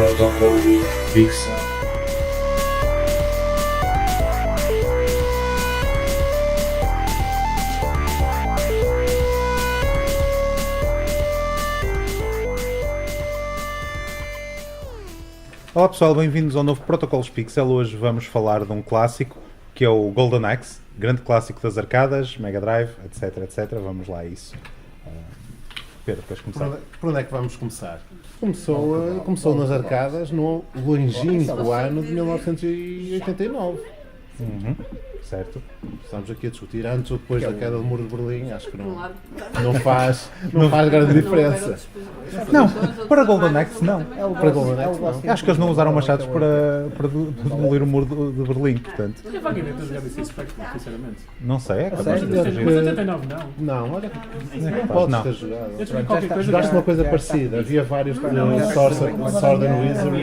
Protocol Pixel. Olá pessoal, bem-vindos ao novo Protocolos Pixel. Hoje vamos falar de um clássico que é o Golden Axe, grande clássico das arcadas, Mega Drive, etc. Vamos lá a isso. Pedro, queres começar? Por onde é que vamos começar? Começou nas arcadas no longínquo ano de 1989. Certo. Estamos aqui a discutir antes ou depois da queda do Muro de Berlim. Acho que não faz grande diferença. Não, para Golden Axe não. Para Golden Axe, não. Acho que eles não usaram machados para demolir o muro de Berlim, portanto. Eu vagamente a jogar desse aspecto, sinceramente. Não sei, é capaz de Sério? ter Mas sido. 89 não. Não, olha, não podes Não. ter jogado. Eu joguei qualquer coisa. Jogaste uma coisa parecida. Havia vários Sword and Wizard.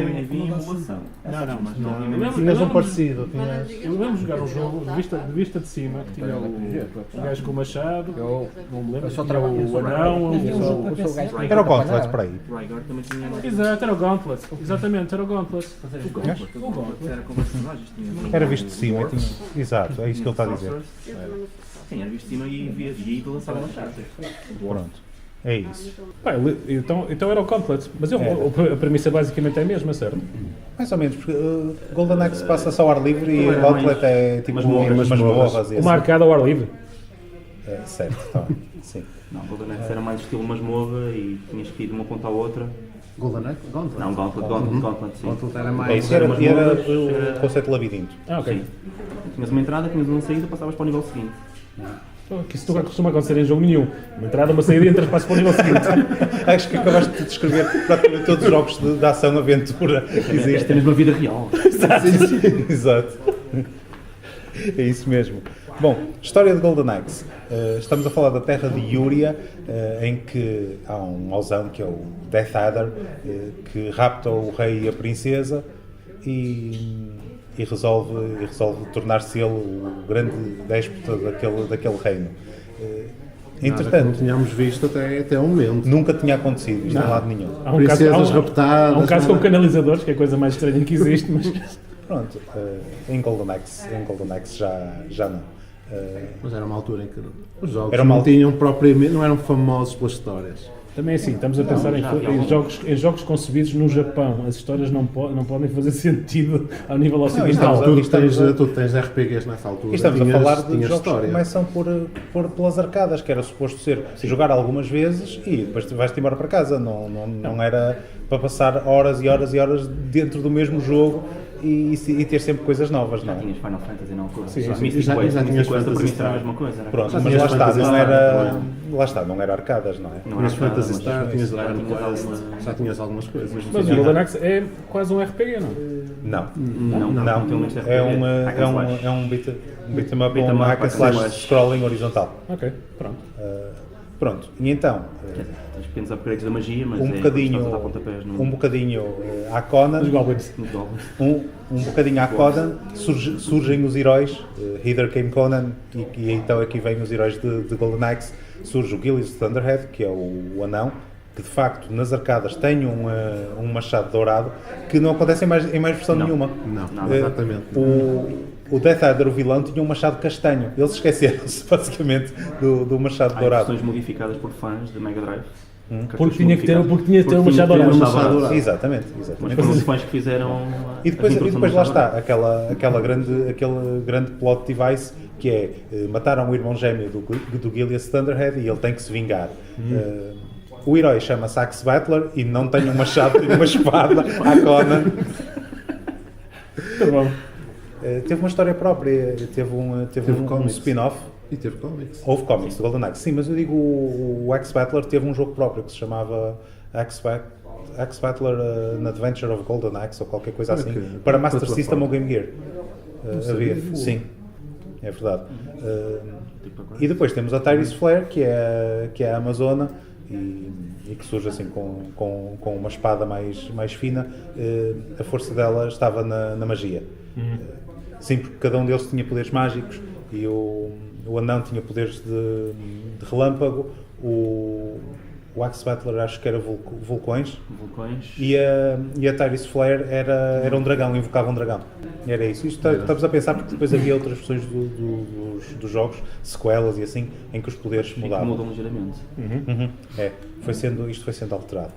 Não. Tinhas um parecido. Tinhas... Eu lembro de jogar um jogo de vista de cima, que tinha o gajo com o machado, não me lembro, tinha o anão, Era o Gauntlet, para aí. Rygar também tinha. Exato, era o Gauntlet, exatamente, era o Gauntlet. O Gauntlet era com personagens. Era visto de cima e tinha. Exato, é isso que ele está a dizer. Sim, era visto de cima e via e lançava machados. Pronto, é isso. Então era o Gauntlet, mas a premissa basicamente é a mesma, certo? Mais ou menos, porque Golden Axe passa-se ao ar livre e o Gauntlet é tipo masmorras. masmorras. Uma arcada ao ar livre. Certo, tá bem, sim. Não, Golden Axe era mais estilo masmorra e tinhas que ir de uma ponta à outra. Golden Axe? Gauntlet? Não, Gauntlet, sim. Gauntlet era É mais... isso, era o conceito de labirinto. Ok. Sim. Tinhas uma entrada, tinhas uma saída, passavas para o nível seguinte. Que isso nunca costuma acontecer em jogo nenhum. Uma entrada, uma saída e entras para o nível seguinte. Acho que acabaste de descrever praticamente todos os jogos de ação-aventura que É existem. mesmo a vida real. Exato. É isso mesmo. Bom, história de Golden Axe. Estamos a falar da terra de Yuria, em que há um mauzão que é o Death Adder, que rapta o rei e a princesa e resolve tornar-se ele o grande déspota daquele reino. Não Entretanto, tínhamos visto até o momento. nunca tinha acontecido isto em lado nenhum. Há Princesas raptadas. Há um caso com canalizadores, que é a coisa mais estranha que existe, mas... Pronto, em Golden Axe já não. Mas era uma altura em que os jogos Era uma não altura- tinham propriamente, não eram famosos pelas histórias. Também assim, estamos a pensar em jogos concebidos no Japão. As histórias não podem fazer sentido ao nível ocidental. Tu tens RPGs nessa altura. E estamos a falar de tinhas jogos que história. começam por pelas arcadas, que era suposto ser jogar algumas vezes e depois vais-te embora para casa. Não era para passar horas e horas e horas dentro do mesmo jogo e ter sempre coisas novas, não Já é? tinhas Final Fantasy na altura. Sim, Mystic já Quest, tinhas Mystic Quest, a Fantasy premissa era a Star. mesma coisa. Era Pronto, Já mas tinhas lá está, Fantasy não Star, era. Lá está, não era arcadas, não é? Não Tinhas era Fantasy nada, Star, mas tinhas já Dragon tinhas Quest, alguma- já tinhas algumas coisas. Mas o Golden Axe é quase um RPG, não? Não, tem elementos de RPG. é um beat'em up, Beat'em um up, hack and hack and slash slash. scrolling horizontal. Ok, pronto. Pronto, e então, Tens pequenos upgrades da magia, mas um é bocadinho, estás a dar pontapés um bocadinho à Conan, Os Goblins. nos goblins. um bocadinho à Conan, surgem os heróis, Hither came Conan, e então aqui vêm os heróis de Golden Axe. Surge o Gillies Thunderhead, que é o anão, que de facto nas arcadas tem um machado dourado, que não acontece em mais versão nenhuma. Não, exatamente. O Death Adder, o vilão, tinha um machado castanho. Eles esqueceram-se basicamente do machado Há dourado. versões modificadas por fãs de Mega Drive. Porque tinha que ter um machado ter um dourado. machado dourado. Exatamente. Mas foram os fãs que fizeram. E depois a introdução lá do está, machado aquele grande plot device que é mataram o irmão gêmeo do Gilius Thunderhead e ele tem que se vingar. O herói chama-se Axe Battler e não tem um machado, tem uma espada à Conan. Tá bom. Teve uma história própria, teve um comics. spin-off. E teve cómics. Houve cómics do Golden Axe, sim, mas eu digo o Axe Battler teve um jogo próprio que se chamava Axe Battler An Adventure of Golden Axe ou qualquer coisa assim, Ok. para Master Para System plataforma. ou Game Gear. Havia, sim, é verdade. E depois temos a Tyrese Flare, que é a Amazona e que surge assim com uma espada mais fina. A força dela estava na magia. Sim, porque cada um deles tinha poderes mágicos e o anão tinha poderes de relâmpago, o o Axe Battler acho que era vulcões, Vulcões. e a Tyrus Flare era um dragão, invocava um dragão. Era isso. Estamos a pensar porque depois havia outras versões dos jogos, sequelas e assim, em que os poderes E que mudavam. mudam ligeiramente. Isto foi sendo alterado.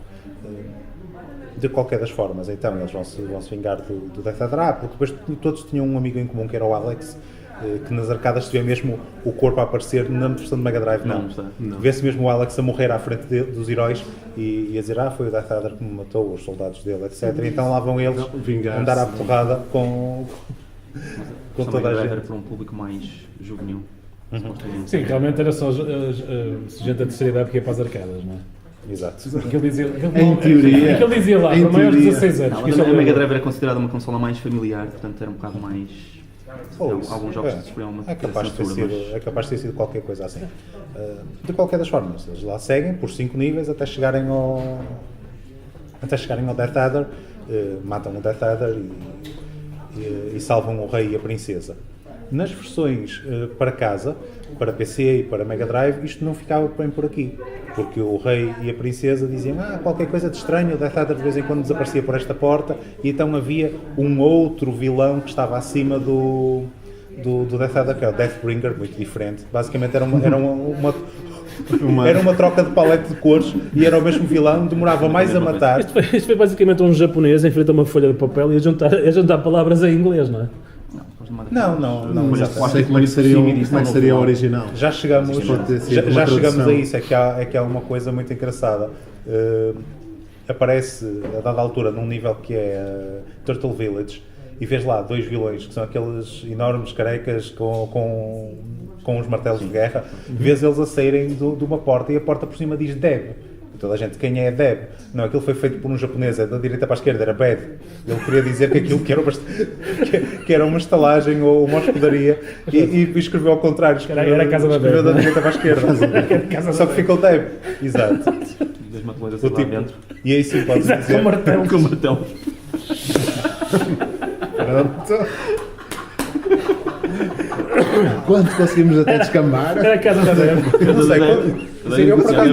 De qualquer das formas, então, eles vão se vingar do Death Adder, porque depois todos tinham um amigo em comum que era o Alex, que nas arcadas se vê mesmo o corpo a aparecer, na versão de Mega Drive não. Vê-se mesmo o Alex a morrer à frente dos heróis e a dizer, foi o Death Adder que me matou, os soldados dele, etc. E então lá vão eles andar à porrada com toda a Era gente. para um público mais juvenil. Sim, realmente era só gente da terceira idade que ia para as arcadas, não é? Exato. Aquilo dizia, Em teoria. aquilo dizia lá, Em para maiores de teoria. 16 anos. Não, que mas isso é a Mega o- Drive era considerada uma consola mais familiar, portanto era um bocado mais... Alguns jogos sofriam uma é capaz de ter censura, sido, é capaz de ter sido qualquer coisa assim. De qualquer das formas, eles lá seguem por 5 níveis até chegarem ao Death Adder, matam o Death Adder e salvam o rei e a princesa. Nas versões para casa, para PC e para Mega Drive, isto não ficava bem por aqui, porque o rei e a princesa diziam qualquer coisa de estranho, o Death Adder de vez em quando desaparecia por esta porta, e então havia um outro vilão que estava acima do Death Adder, que é o Deathbringer, muito diferente. Basicamente era uma troca de palete de cores e era o mesmo vilão, demorava mais a matar. Isto foi basicamente um japonês em frente a uma folha de papel e a juntar palavras em inglês, não é? Não, exato. Sei como é que seria o original. Já chegamos, Pode ter sido já uma chegamos tradução. a isso, é que há uma coisa muito engraçada. Aparece a dada altura num nível que é Turtle Village e vês lá 2 vilões que são aqueles enormes carecas com os martelos de guerra, vês eles a saírem de uma porta e a porta por cima diz Deb. Toda a gente, quem é Deb? Não, aquilo foi feito por um japonês, da direita para a esquerda era Bad. Ele queria dizer que aquilo que era uma estalagem ou uma hospedaria e escreveu ao contrário. Era a casa da escreveu Deb. da direita para a esquerda. Só que ficou Deb. Exato. Mesmo atualização O lá tipo, dentro. e aí sim podes dizer. Com martelo. Com martelo. Pronto. Quanto conseguimos até descambar? Era a casa da Deb. Eu não sei quando. Sim, eu por acaso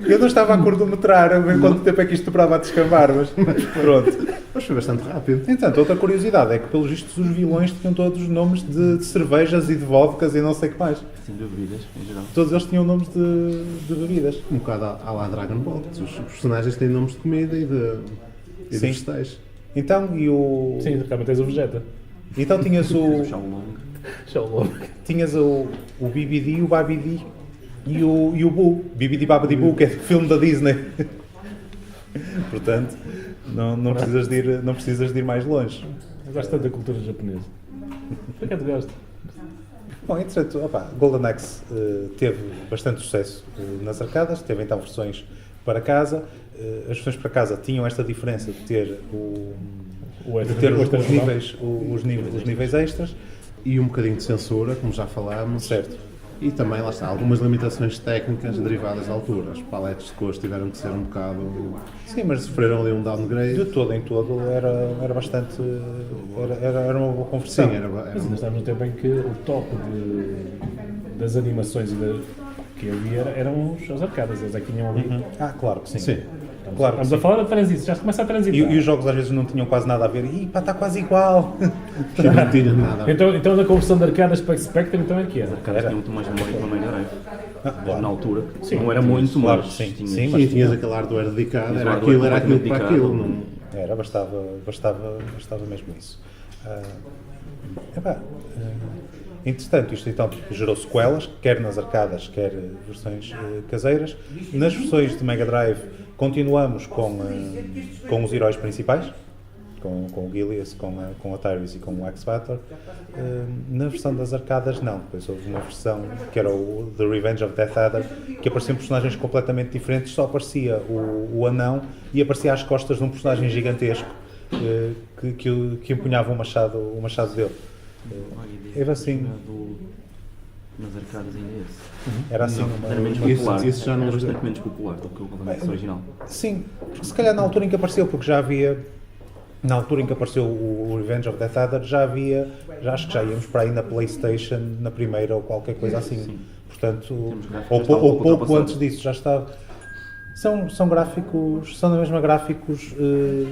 eu não estava a cronometrar em quanto tempo é que isto demorava a descambar, mas pronto. Mas foi bastante rápido. Entanto, outra curiosidade é que, pelos vistos, os vilões tinham todos os nomes de cervejas e de vodkas e não sei o que mais. Sim, de bebidas, em geral. Todos eles tinham nomes de bebidas. Um bocado à lá Dragon Ball. Os personagens têm nomes de comida e de Sim. vegetais. Então, Sim, realmente tens o Vegeta. Então tinhas o BBD, o Babidi e o Boo. BBD Babidi Boo, que é do filme da Disney. Portanto, não precisas de ir mais longe. Eu gosto tanto da cultura japonesa. Por que é que tu gostas? Bom, entretanto, Golden Axe teve bastante sucesso nas arcadas, teve então versões para casa. As versões para casa tinham esta diferença de ter os níveis extras. E um bocadinho de censura, como já falámos. Certo. E também, lá está, algumas limitações técnicas derivadas da altura. Os paletes de cores tiveram que ser um bocado... Sim, mas Sofreram ali um downgrade. de todo em todo era bastante... Era uma boa conversão. Sim, era Mas ainda estamos no tempo em que o top das animações que havia eram as arcadas, eles é que tinham ali. Claro que sim. Sim. Claro que Estamos sim. a falar de transição, já se começa a transitar. E os jogos às vezes não tinham quase nada a ver. Está quase igual. não tinha nada. Então na conversão de arcadas para Spectrum então é que era. Cada tinha muito mais memória que uma Mega Drive. Claro. Na altura. Sim, Não era muito, claro, mas sim, tinha. sim, Sim, tinhas aquele hardware dedicado, Tinhas o era hardware aquilo para completamente aquilo. dedicado. Bastava mesmo isso. Entretanto, isto então gerou sequelas, quer nas arcadas, quer versões caseiras. Nas versões de Mega Drive continuamos com os heróis principais, com o Gilius, com a Tyrus e com o X-Factor. Na versão das arcadas não, depois houve uma versão que era o The Revenge of Death Adder, que apareciam personagens completamente diferentes, só aparecia o anão e aparecia às costas de um personagem gigantesco que empunhava o machado dele. Era assim. Nas arcadas ainda é esse. Era assim. Era menos Isso popular. já não Era joguei. bastante menos popular do que o Golden Axe original. Sim, porque se calhar na altura em que apareceu, porque já havia, na altura em que apareceu o Revenge of Death Adder, já acho que já íamos para aí na PlayStation, na primeira ou qualquer coisa assim. Portanto, Temos gráficos já estavam um ou pouco pouco ultrapassados. antes disso já estava. São gráficos, são na mesma gráficos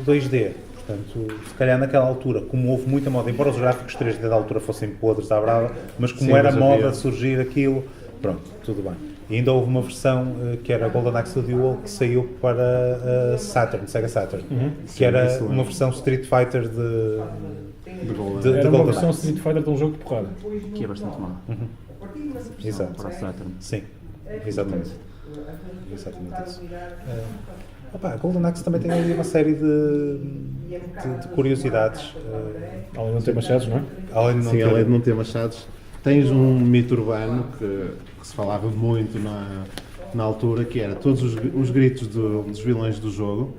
2D. Portanto, se calhar naquela altura, como houve muita moda, embora os gráficos 3D da altura fossem podres à brava, mas como Sim, era mas moda havia. surgir aquilo, pronto, tudo bem. E ainda houve uma versão que era a Golden Axe Duel que saiu para a Saturn, Sega Saturn, que era isso uma versão Street Fighter de Golden. Era uma Golden versão Axe. Street Fighter de um jogo de porrada. Que é bastante má. Exato. Para a Saturn. Sim, exatamente. Exatamente isso. A Golden Axe também tem ali uma série de curiosidades. Além de não ter machados, não é? Além de não Sim, ter- além de não ter machados, tens um mito urbano que se falava muito na altura, que era todos os gritos dos vilões do jogo,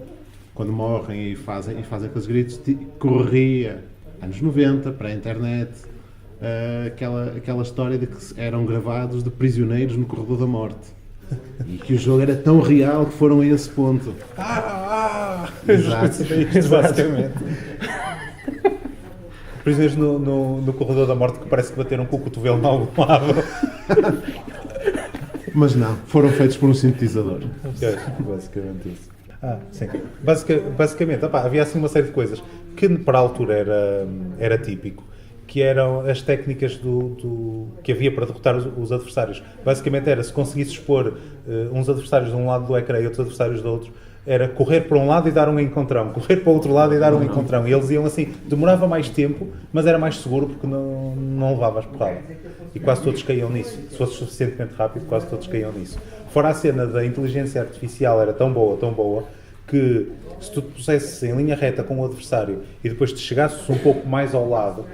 quando morrem e fazem aqueles gritos, corria, anos 90, para a internet, aquela história de que eram gravados de prisioneiros no corredor da morte. E que o jogo era tão real que foram a esse ponto. Exato. Basicamente. Prisioneiros no corredor da morte que parece que bateram com o cotovelo em algum lado. Mas não, foram feitos por um sintetizador. Basicamente isso. Sim. Basicamente, havia assim uma série de coisas que para a altura era típico, que eram as técnicas que havia para derrotar os adversários. Basicamente era, se conseguisses pôr uns adversários de um lado do ecrã e outros adversários do outro, era correr para um lado e dar um encontrão, correr para o outro lado e dar um encontrão. E eles iam assim, demorava mais tempo, mas era mais seguro porque não levavas porrada. E quase todos caíam nisso. Se fosse suficientemente rápido, quase todos caíam nisso. Fora a cena da inteligência artificial era tão boa, que se tu te pusesses em linha reta com o adversário e depois te chegasses um pouco mais ao lado,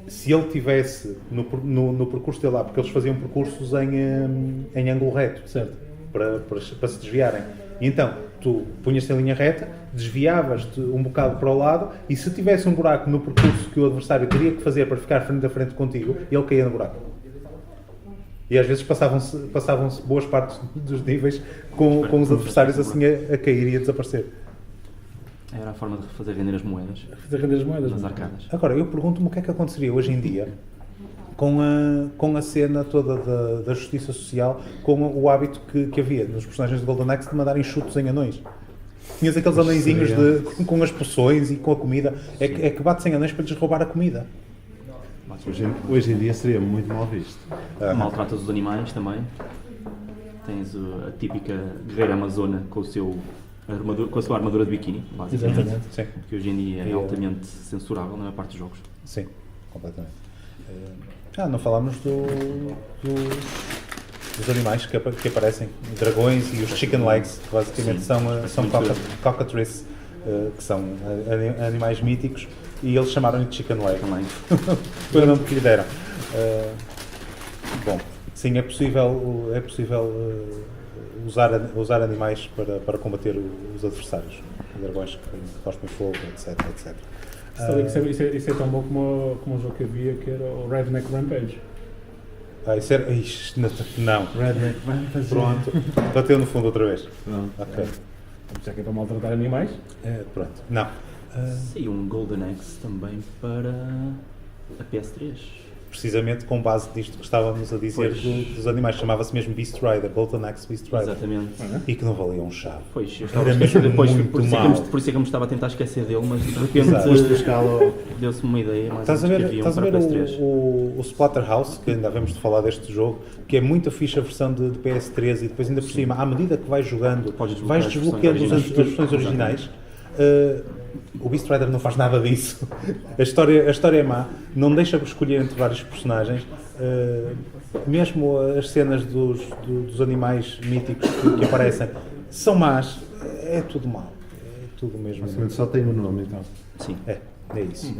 se ele tivesse no percurso dele lá, porque eles faziam percursos em ângulo reto, certo? Para se desviarem. E então, tu punhas-te em linha reta, desviavas-te um bocado para o lado e se tivesse um buraco no percurso que o adversário teria que fazer para ficar frente a frente contigo, ele caía no buraco. E às vezes passavam-se boas partes dos níveis com os adversários assim a cair e a desaparecer. Era a forma de fazer render as moedas Fazer render as moedas. nas não é? arcadas. Agora, eu pergunto-me o que é que aconteceria hoje em dia com a cena toda da justiça social, com o hábito que havia nos personagens de Golden Axe de mandarem chutos em anões. Tinhas aqueles anõezinhos com as poções e com a comida. É que bates em anões para lhes roubar a comida. Hoje em dia seria muito mal visto. Maltratas os animais também. Tens a típica guerreira amazona com a sua armadura de biquíni, basicamente. Exatamente. Sim, Que hoje em dia é altamente censurável na maior parte dos jogos. sim, completamente. Não falámos dos animais que aparecem, dragões e os chicken legs, que basicamente Sim, são muito cockatrices, que são animais míticos, e eles chamaram-lhe chicken leg. Também. Foi o nome que lhe deram. Bom, sim, é possível usar animais para combater os adversários. Dragões que cospem fogo, etc. Isso é tão bom como um jogo que havia, que era o Redneck Rampage. Isso era. Não. Redneck Rampage. Pronto. Bateu no fundo outra vez. Pronto. Ok. Já que é para maltratar animais. Pronto. Não. Saiu um Golden Axe também para a PS3. Precisamente com base disto que estávamos a dizer Pois. dos animais. Chamava-se mesmo Beast Rider, Golden Axe Beast Rider. Exatamente. E que não valia um chave. Pois, eu estava a Era esquecer mesmo depois, muito por isso mau. é que eu me estava a tentar esquecer dele, mas de repente Exato. Foste buscá-lo. deu-se-me uma ideia, mais Estás a ou menos, ver, que havia um estás a para ver PS3. o Splatterhouse, que ainda havemos de falar deste jogo, que é muito fixe a versão de PS3 e depois ainda por cima, à medida que vais jogando, Podes desbloquear vais as desbloqueando versões as versões originais. O Beast Rider não faz nada disso. A história é má, não deixa escolher entre vários personagens. Mesmo as cenas dos animais míticos que aparecem são más. É tudo mau. É tudo mesmo. Basicamente só tem um nome, então. Sim. É isso.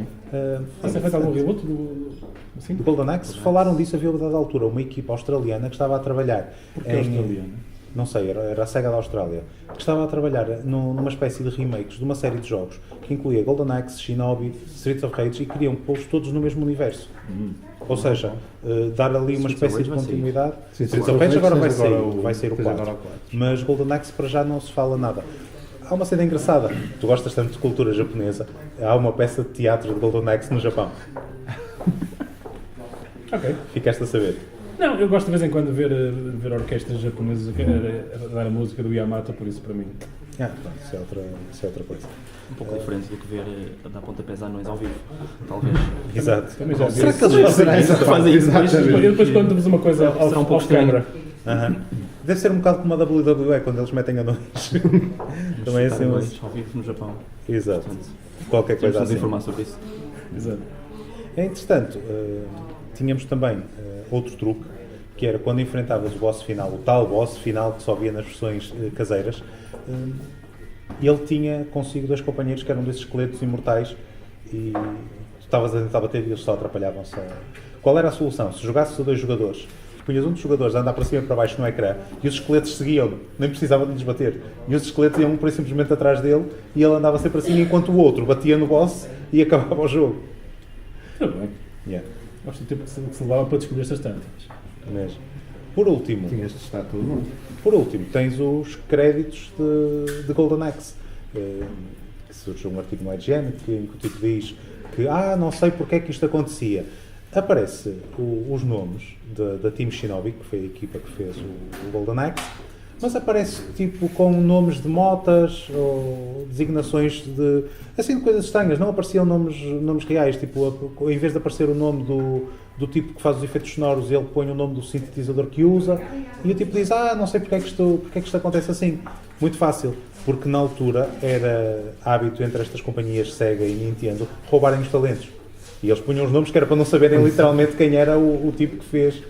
Isso é feito algum reboot do assim? Do Golden Axe, falaram disso, havia a dada altura uma equipa australiana que estava a trabalhar Porque é australiano. não sei, era a SEGA da Austrália, que estava a trabalhar numa espécie de remakes de uma série de jogos que incluía Golden Axe, Shinobi, Streets of Rage e queriam pô-los todos no mesmo universo. Ou seja, dar ali uma Streets of espécie Rage de vai sair. continuidade. Sim, Streets of Rage agora vai tens sair, agora vai sair o tens 4. agora o 4. Mas Golden Axe para já não se fala nada. Há uma cena engraçada, tu gostas tanto de cultura japonesa, há uma peça de teatro de Golden Axe no Japão. Ok. Ficaste a saber. Não, eu gosto de vez em quando de ver orquestras japonesas a dar a música do Yamato, por isso para mim. Pronto, isso é outra coisa. Um pouco diferente do que ver a dar pontapés a anões ao vivo, talvez. Exato. Também já vi. Será que eles fazem essa Fazem isso, parte? mas- Eu depois conto-vos uma coisa Será um pouco off-camera. Aham. Deve ser um bocado como a WWE quando eles metem anões. Também é assim. Anões ao vivo no Japão. Exato. Portanto, Qualquer temos coisa de nos assim. informar sobre isso. Exato. Entretanto, tínhamos também outro truque, que era quando enfrentavas o boss final, o tal boss final que só via nas versões caseiras, ele tinha consigo 2 companheiros que eram desses esqueletos imortais e tu estavas a tentar bater e eles só atrapalhavam. Qual era a solução? Se jogasses a 2 jogadores, punhas um dos jogadores a andar para cima e para baixo no ecrã e os esqueletos seguiam-no, nem precisavam de lhes bater. E os esqueletos iam por simplesmente atrás dele e ele andava sempre assim enquanto o outro batia no boss e acabava o jogo. Tudo bem. Yeah. Gosto do tempo que se levava para descobrir estas tantas. Mesmo. Por último, Tinhas de estar todo mundo. tens os créditos de Golden Axe. Que surge um artigo no IGN em que o tipo diz que não sei porque é que isto acontecia. Aparece os nomes da Team Shinobi, que foi a equipa que fez o Golden Axe, mas aparece tipo com nomes de motas ou designações de coisas estranhas, não apareciam nomes reais, tipo, em vez de aparecer o nome do tipo que faz os efeitos sonoros, ele põe o nome do sintetizador que usa e o tipo diz, não sei porque é que isto acontece assim. Muito fácil, porque na altura era hábito entre estas companhias Sega e Nintendo roubarem os talentos. E eles punham os nomes que era para não saberem literalmente quem era o tipo que fez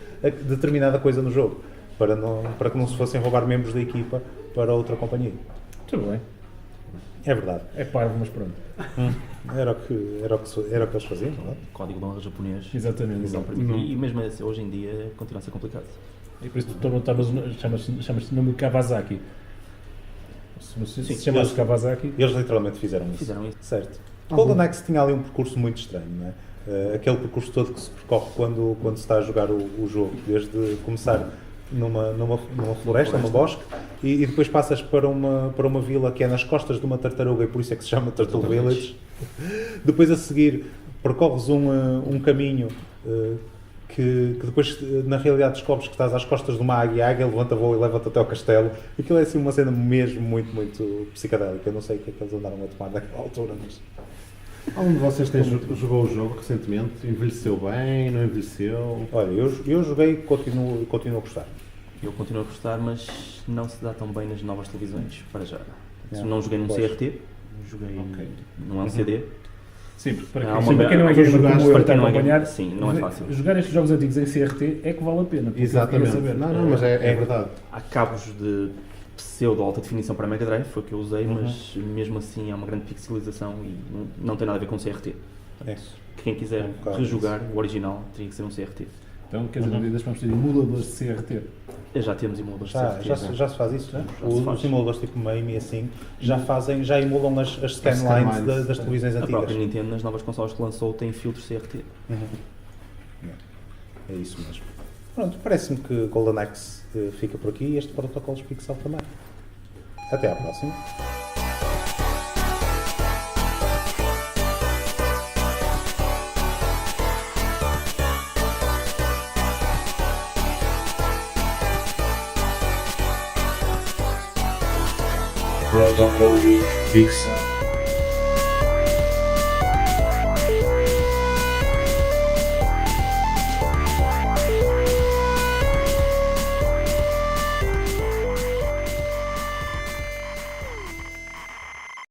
determinada coisa no jogo. Para que não se fossem roubar membros da equipa para outra companhia. Tudo bem. É verdade. É parvo, mas pronto. Era o que eles faziam, não é? Código de honra japonês. Exatamente. E mesmo assim, hoje em dia continua a ser complicado. E por isso tu chamas-te nome de Kawasaki. Se chamasse Kawasaki. Eles literalmente fizeram isso. Fizeram isso. Certo. Golden Axe tinha ali um percurso muito estranho, não é? Aquele percurso todo que se percorre quando se está a jogar o jogo, desde começar numa floresta, num bosque, e depois passas para uma vila que é nas costas de uma tartaruga e por isso é que se chama Turtle Village. Depois a seguir percorres um caminho que depois na realidade descobres que estás às costas de uma águia, a águia levanta voo e leva-te até ao castelo. Aquilo é assim uma cena mesmo muito, muito psicadélica. Eu não sei o que é que eles andaram a tomar naquela altura, mas... Algum de vocês jogou o jogo recentemente? Envelheceu bem? Não envelheceu? Olha, eu joguei e continuo a gostar. Eu continuo a gostar, mas não se dá tão bem nas novas televisões, para já. Não joguei num Pois. CRT, joguei num LCD. Sim, para Há quem, uma- para quem não é para gamer jogar- como eu para está a quem não é acompanhar, gamer, sim, não é fácil. Jogar estes jogos antigos em CRT é que vale a pena. porque eu Exatamente. queria saber. Não, mas é verdade. Há cabos de pseudo alta definição para Mega Drive, foi o que eu usei, mas mesmo assim há uma grande pixelização e não tem nada a ver com CRT. É. Quem quiser um bocado rejogar o original teria que ser um CRT. Então, quer dizer, vamos ter emuladores de CRT. Já temos emuladores de Já CRT. se faz isso? se faz. Os simuladores tipo MAME e assim já emulam as scanlines scanlines. das televisões A antigas. própria Nintendo, nas novas consoles que lançou, tem filtros CRT. É isso mesmo. Pronto, parece-me que Golden Axe fica por aqui e este Protocolos Pixel também. Até à próxima. Protocol Pixel.